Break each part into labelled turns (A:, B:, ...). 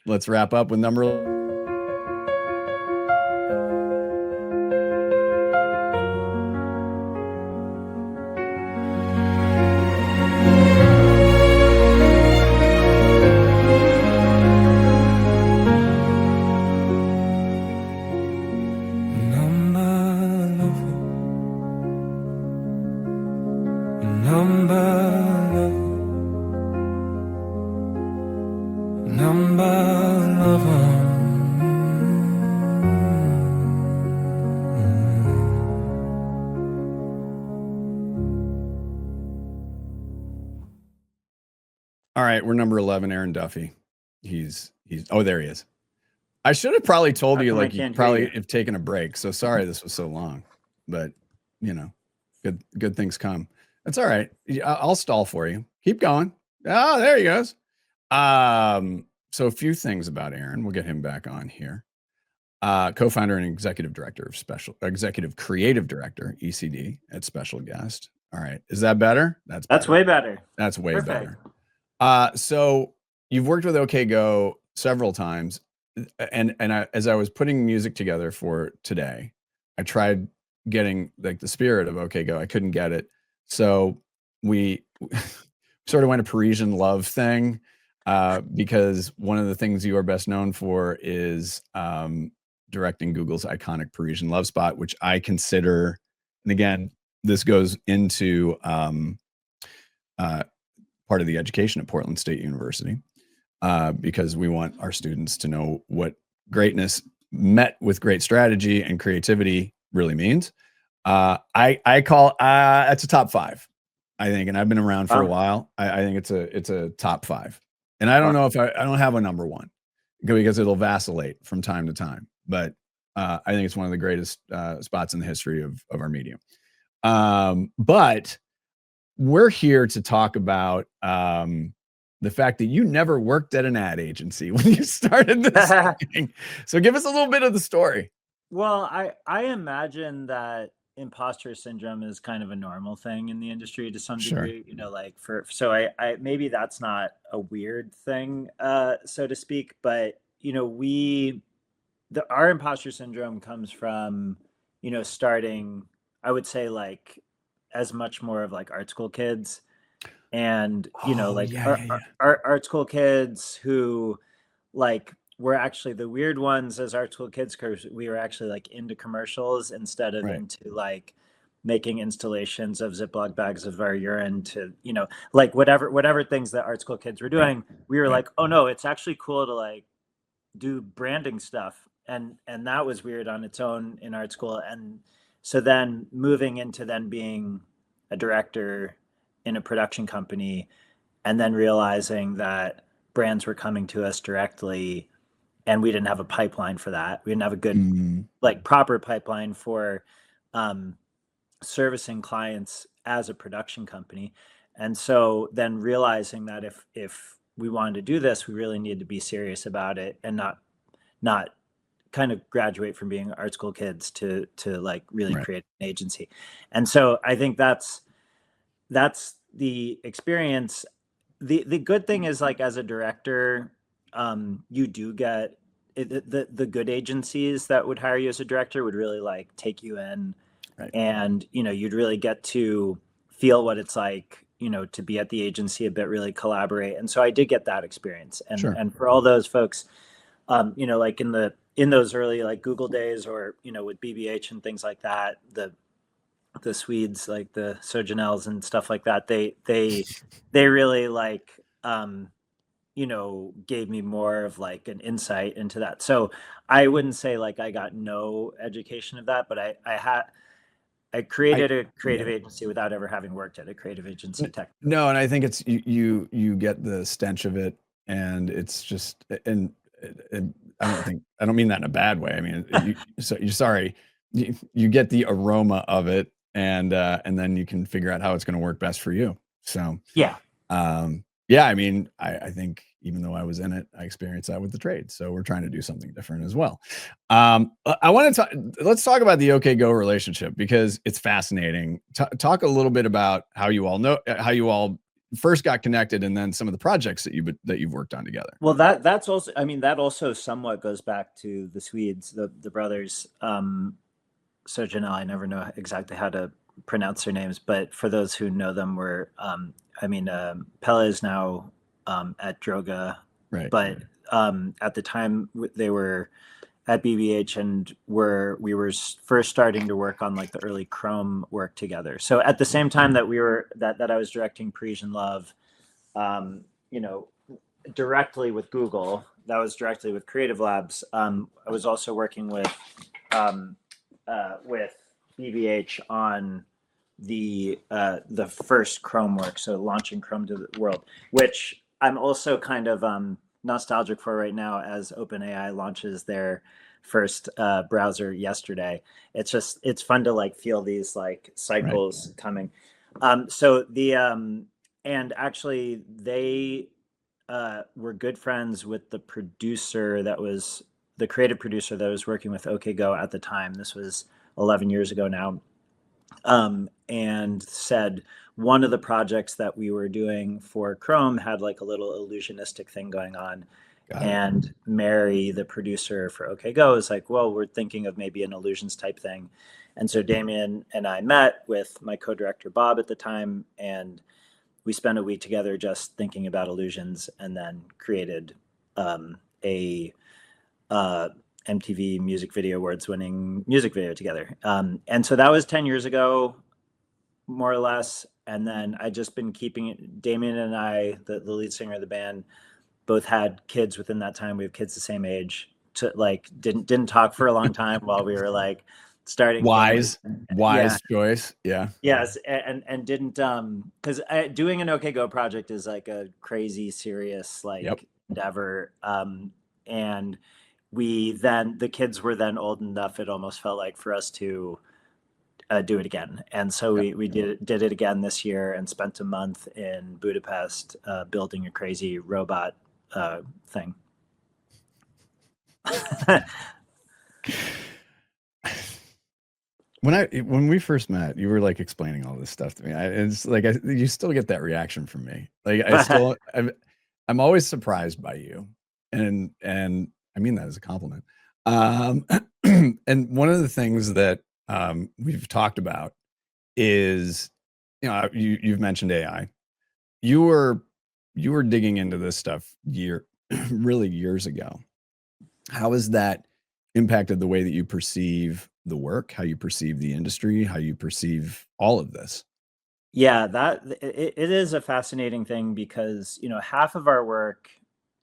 A: let's wrap up with number. All right, we're number 11, Aaron Duffy. He's oh, there he is. I should have probably told you, like, you probably have taken a break. So sorry this was so long, but you know, good things come. That's all right. I'll stall for you. Keep going. Oh, there he goes. So a few things about Aaron. We'll get him back on here. Co-founder and executive creative director, ECD at SpecialGuest. All right. Is that better? That's
B: way better.
A: That's way better. So you've worked with OK Go several times, and as I was putting music together for today, I tried getting like the spirit of OK Go. I couldn't get it, so we sort of went a Parisian love thing, because one of the things you are best known for is directing Google's iconic Parisian love spot, which I consider, and again, this goes into part of the education at Portland State University, because we want our students to know what greatness met with great strategy and creativity really means. I call that's a top 5, I think, and I've been around for a while. I think it's a top 5, and I don't know if I don't have a number 1 because it'll vacillate from time to time, but I think it's one of the greatest spots in the history of our medium. But we're here to talk about the fact that you never worked at an ad agency when you started this thing. So give us a little bit of the story.
B: Well, I imagine that imposter syndrome is kind of a normal thing in the industry to some degree, you know, like so I maybe that's not a weird thing, so to speak, but you know, our imposter syndrome comes from, you know, starting, I would say, like, as much more of like art school kids, and you know, like our art school kids who like were actually the weird ones as art school kids, because we were actually like into commercials instead of into like making installations of Ziploc bags of our urine to, you know, like whatever things that art school kids were doing. We were like, oh no, it's actually cool to like do branding stuff, and that was weird on its own in art school. And so then moving into then being a director in a production company, and then realizing that brands were coming to us directly, and we didn't have a pipeline for that. We didn't have a good, like, proper pipeline for servicing clients as a production company. And so then realizing that if we wanted to do this, we really needed to be serious about it and not kind of graduate from being art school kids to like really create an agency. And so I think that's the experience. The good thing is, like, as a director, you do get the good agencies that would hire you as a director would really like take you in, and you know, you'd really get to feel what it's like, you know, to be at the agency a bit, really collaborate. And so I did get that experience. And and for all those folks, you know, like in those early like Google days, or you know, with BBH and things like that, the Swedes, like the Sojanels and stuff like that, they really like you know, gave me more of like an insight into that. So I wouldn't say like I got no education of that, but I created a creative agency without ever having worked at a creative agency tech.
A: No, and I think it's you get the stench of it, and it's just, and I don't mean that in a bad way. I mean, you get the aroma of it, and then you can figure out how it's going to work best for you. So I mean, I think even though I was in it, I experienced that with the trade. So we're trying to do something different as well. I want to let's talk about the OK Go relationship, because it's fascinating. Talk a little bit about how you all first got connected, and then some of the projects that you've worked on together.
B: Well, that's also, I mean, that also somewhat goes back to the Swedes, the brothers. So Janelle, I never know exactly how to pronounce their names, but for those who know them, Pelle is now at Droga,
A: Right.
B: but at the time they were at BBH, and we were first starting to work on like the early Chrome work together. So at the same time that that I was directing Parisian Love, you know, directly with Google, that was directly with Creative Labs. I was also working with BBH on the first Chrome work, so launching Chrome to the world, which I'm also kind of nostalgic for right now as OpenAI launches their first browser yesterday. It's fun to like feel these like cycles coming. And actually they were good friends with the producer that was the creative producer that was working with OKGo at the time. This was 11 years ago now. And said one of the projects that we were doing for Chrome had like a little illusionistic thing going on. And Mary, the producer for OKGo, is like, well, we're thinking of maybe an illusions type thing. And so Damien and I met with my co-director Bob at the time, and we spent a week together just thinking about illusions, and then created a MTV Music Video Awards winning music video together. And so that was 10 years ago, more or less. And then I just been keeping it. Damien and I, the lead singer of the band, both had kids within that time. We have kids the same age. To like didn't talk for a long time while we were like starting.
A: Wise choice. Yeah.
B: Yes, and didn't because doing an OKGo project is like a crazy serious like endeavor. And the kids were then old enough, it almost felt like, for us to do it again. And so we did it again this year, and spent a month in Budapest building a crazy robot thing.
A: When we first met, you were like explaining all this stuff to me. It's like you still get that reaction from me. Like I'm always surprised by you, and I mean that as a compliment. And one of the things that we've talked about is, you've mentioned AI. You were digging into this stuff really years ago. How has that impacted the way that you perceive the work, how you perceive the industry, how you perceive all of this?
B: Yeah, it is a fascinating thing, because half of our work,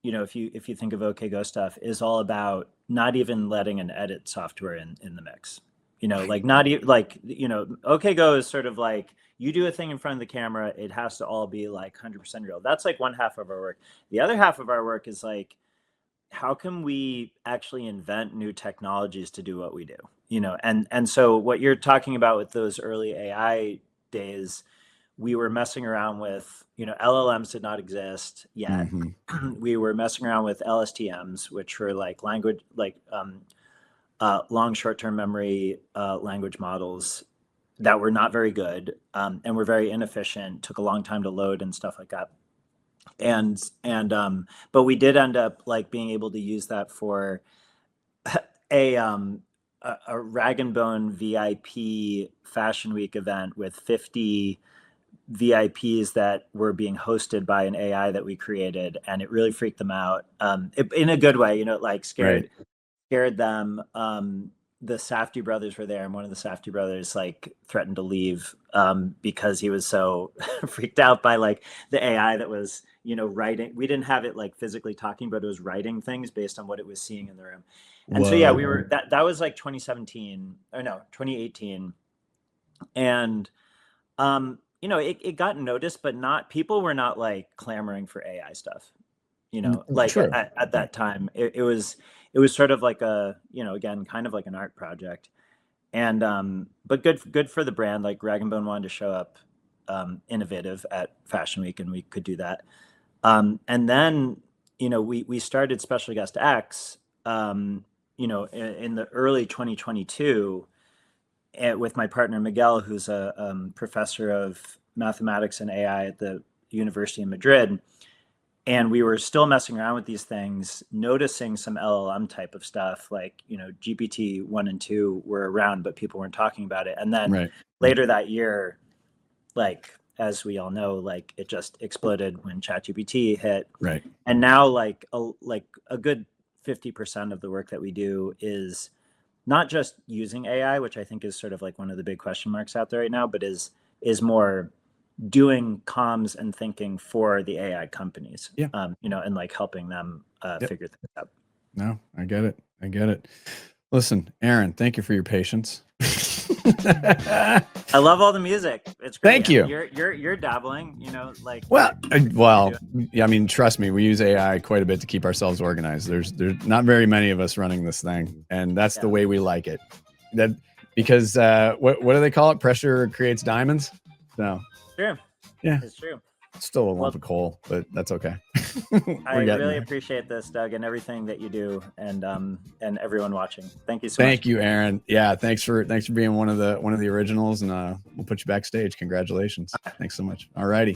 B: if you think of OKGo stuff, is all about not even letting an edit software in the mix. Like not even like OKGo is sort of like, you do a thing in front of the camera, it has to all be like 100% real. That's like one half of our work. The other half of our work is like, how can we actually invent new technologies to do what we do? And so what you're talking about with those early AI days, we were messing around with, LLMs did not exist yet. We were messing around with LSTMs, which were like long short-term memory language models that were not very good, and were very inefficient, took a long time to load and stuff like that. But we did end up like being able to use that for a Rag and Bone VIP Fashion Week event with 50 VIPs that were being hosted by an AI that we created, and it really freaked them out, in a good way. Like scared them. The Safdie brothers were there, and one of the Safdie brothers like threatened to leave because he was so freaked out by like the AI that was writing. We didn't have it like physically talking, but it was writing things based on what it was seeing in the room. And so we were that was like 2017 or no 2018, and it got noticed, but people were not like clamoring for AI stuff. Like at that time, it was sort of like a, again, kind of like an art project. And but good for the brand. Like Rag and Bone wanted to show up innovative at Fashion Week, and we could do that. And then we started SpecialGuest X in the early 2022 with my partner Miguel, who's a professor of mathematics and AI at the university in Madrid. And we were still messing around with these things, noticing some LLM type of stuff, like, you know, GPT 1 and 2 were around, but people weren't talking about it. And then later that year, like, as we all know, like, it just exploded when ChatGPT hit.
A: Right.
B: And now like a good 50% of the work that we do is not just using AI, which I think is sort of like one of the big question marks out there right now, but is more doing comms and thinking for the AI companies, you know, and like helping them figure things out.
A: No, I get it. I get it. Listen, Aaron, thank you for your patience.
B: I love all the music. It's great.
A: Thank you.
B: You're dabbling, you know, like.
A: Well, yeah, I mean, trust me, we use AI quite a bit to keep ourselves organized. There's not very many of us running this thing, and that's the way we like it. That because what do they call it? Pressure creates diamonds. So.
B: True.
A: Yeah,
B: it's true.
A: It's still a lump of coal, but that's okay.
B: I really appreciate this, Doug, and everything that you do, and everyone watching. Thank you so much.
A: Thank you, Aaron. Yeah, thanks for being one of the originals, and we'll put you backstage. Congratulations. Thanks so much. All righty.